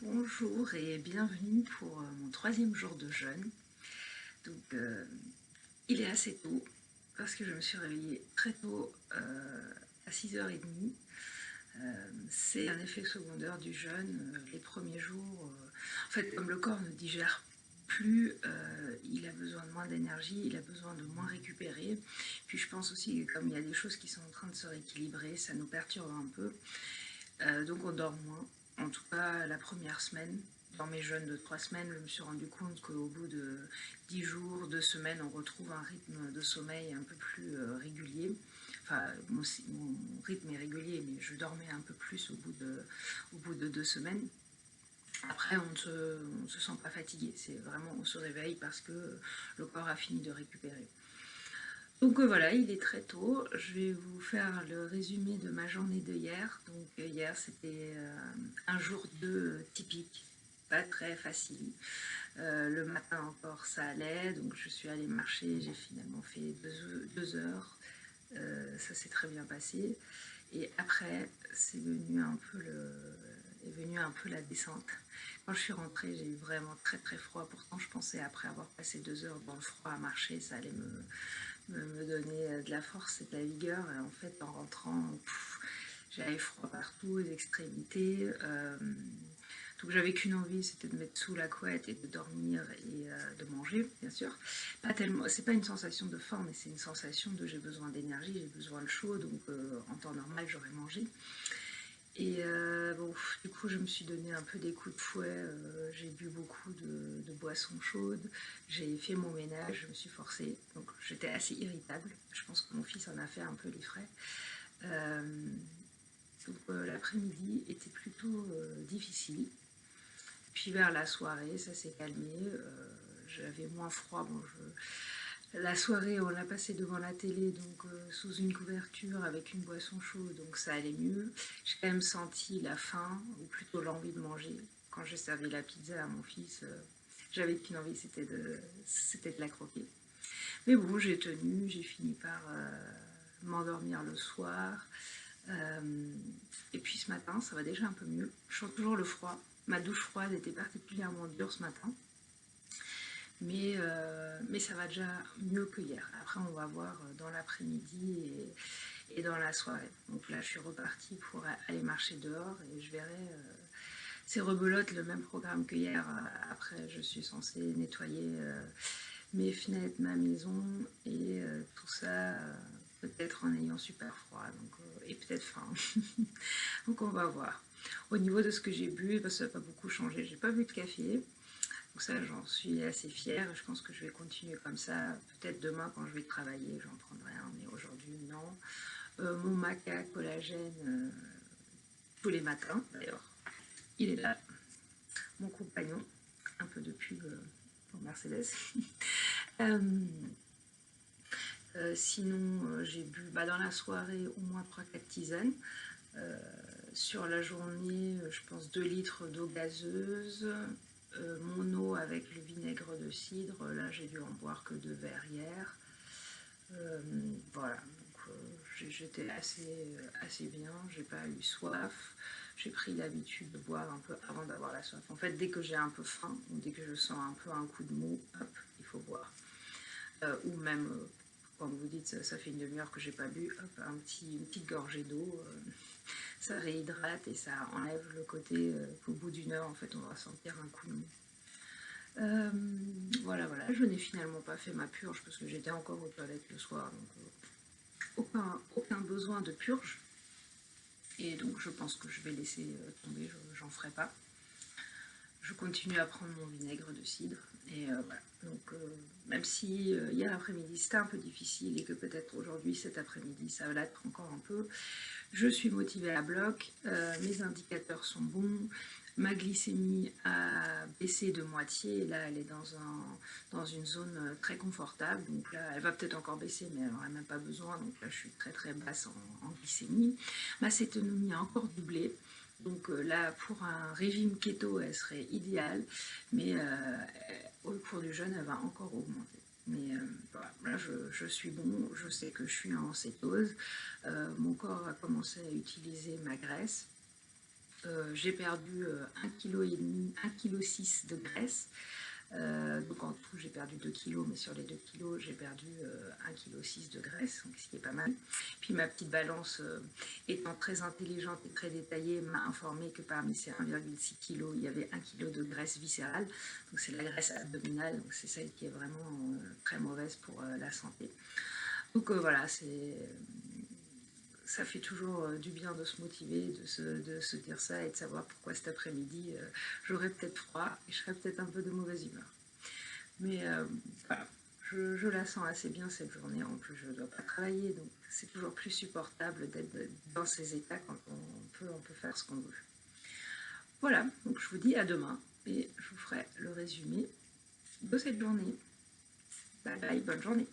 Bonjour et bienvenue pour mon troisième jour de jeûne. Donc, il est assez tôt parce que je me suis réveillée très tôt à 6h30. C'est un effet secondaire du jeûne. Les premiers jours, en fait, comme le corps ne digère plus, il a besoin de moins d'énergie, il a besoin de moins récupérer. Puis je pense aussi que comme il y a des choses qui sont en train de se rééquilibrer, ça nous perturbe un peu. Donc on dort moins. En tout cas, la première semaine, dans mes jeûnes de 3 semaines, je me suis rendu compte qu'au bout de 10 jours, 2 semaines, on retrouve un rythme de sommeil un peu plus régulier. Enfin, mon rythme est régulier, mais je dormais un peu plus au bout de 2 semaines. Après, on ne se sent pas fatigué. C'est vraiment, on se réveille parce que le corps a fini de récupérer. Donc voilà, il est très tôt. Je vais vous faire le résumé de ma journée de hier. Donc hier, c'était un jour 2 typique, pas très facile. Le matin encore, ça allait. Donc je suis allée marcher, j'ai finalement fait 2 heures. Ça s'est très bien passé. Et après, est venu un peu la descente. Quand je suis rentrée, j'ai eu vraiment très très froid. Pourtant, je pensais après avoir passé 2 heures dans le froid à marcher, ça allait me donner de la force et de la vigueur. Et en fait, en rentrant, j'avais froid partout, les extrémités. Donc j'avais qu'une envie, c'était de mettre sous la couette et de dormir et de manger, bien sûr. Pas tellement, c'est pas une sensation de faim, mais c'est une sensation de j'ai besoin d'énergie, j'ai besoin de chaud, donc en temps normal j'aurais mangé. Et bon, du coup, je me suis donné un peu des coups de fouet. J'ai bu beaucoup de boissons chaudes. J'ai fait mon ménage, je me suis forcée. Donc, j'étais assez irritable. Je pense que mon fils en a fait un peu les frais. Euh, donc, l'après-midi était plutôt difficile. Puis, vers la soirée, ça s'est calmé. J'avais moins froid. Bon, la soirée, on l'a passée devant la télé, donc sous une couverture avec une boisson chaude, donc ça allait mieux. J'ai quand même senti la faim, ou plutôt l'envie de manger. Quand j'ai servi la pizza à mon fils, j'avais qu'une envie, c'était de la croquer. Mais bon, j'ai tenu, j'ai fini par m'endormir le soir. Euh, et puis ce matin, ça va déjà un peu mieux. Je sens toujours le froid. Ma douche froide était particulièrement dure ce matin. Mais ça va déjà mieux que hier. Après, on va voir dans l'après-midi et dans la soirée. Donc là, je suis repartie pour aller marcher dehors et je verrai. C'est rebelote le même programme que hier. Après, je suis censée nettoyer mes fenêtres, ma maison et tout ça, peut-être en ayant super froid et peut-être faim. Donc on va voir. Au niveau de ce que j'ai bu, ça n'a pas beaucoup changé. J'ai pas bu de café. Donc ça, j'en suis assez fière. Je pense que je vais continuer comme ça. Peut-être demain, quand je vais travailler, j'en prendrai un, mais aujourd'hui, non. Mon maca collagène, tous les matins, d'ailleurs, il est là. Mon compagnon, un peu de pub pour Mercedes. euh, Sinon, j'ai bu dans la soirée au moins 3-4 tisanes. Sur la journée, je pense 2 litres d'eau gazeuse. Mon eau avec le vinaigre de cidre, là j'ai dû en boire que 2 verres hier. Voilà, donc j'étais assez bien, j'ai pas eu soif. J'ai pris l'habitude de boire un peu avant d'avoir la soif. En fait, dès que j'ai un peu faim ou dès que je sens un peu un coup de mou, hop, il faut boire. Ou même quand vous dites ça fait une demi-heure que j'ai pas bu, hop, une petite gorgée d'eau, ça réhydrate et ça enlève le côté qu'au bout d'une heure, en fait, on va sentir un coup de mou. Voilà, voilà. Je n'ai finalement pas fait ma purge parce que j'étais encore aux toilettes le soir, donc aucun besoin de purge. Et donc je pense que je vais laisser tomber, j'en ferai pas. Je continue à prendre mon vinaigre de cidre. Et voilà. Donc même si hier après-midi c'était un peu difficile et que peut-être aujourd'hui, cet après-midi, ça va l'être encore un peu, je suis motivée à bloc. Mes indicateurs sont bons. Ma glycémie a baissé de moitié et là elle est dans une zone très confortable. Donc là elle va peut-être encore baisser mais elle n'en a même pas besoin. Donc là je suis très très basse en glycémie. Ma cétonomie a encore doublé. Donc là, pour un régime keto, elle serait idéale, mais au cours du jeûne, elle va encore augmenter. Mais voilà, là, je suis bon, je sais que je suis en cétose. Mon corps a commencé à utiliser ma graisse. J'ai perdu 1,5 kg, 1,6 kg de graisse. Donc en tout, j'ai perdu 2 kilos, mais sur les 2 kilos, j'ai perdu 1,6 kg de graisse, donc ce qui est pas mal. Puis ma petite balance, étant très intelligente et très détaillée, m'a informé que parmi ces 1,6 kg, il y avait 1 kg de graisse viscérale. Donc c'est la graisse abdominale, donc c'est celle qui est vraiment très mauvaise pour la santé. Donc voilà, ça fait toujours du bien de se motiver, de se dire ça et de savoir pourquoi cet après-midi, j'aurais peut-être froid et je serais peut-être un peu de mauvaise humeur. Mais voilà, je la sens assez bien cette journée. En plus, je ne dois pas travailler, donc c'est toujours plus supportable d'être dans ces états quand on peut faire ce qu'on veut. Voilà, donc je vous dis à demain et je vous ferai le résumé de cette journée. Bye bye, bonne journée.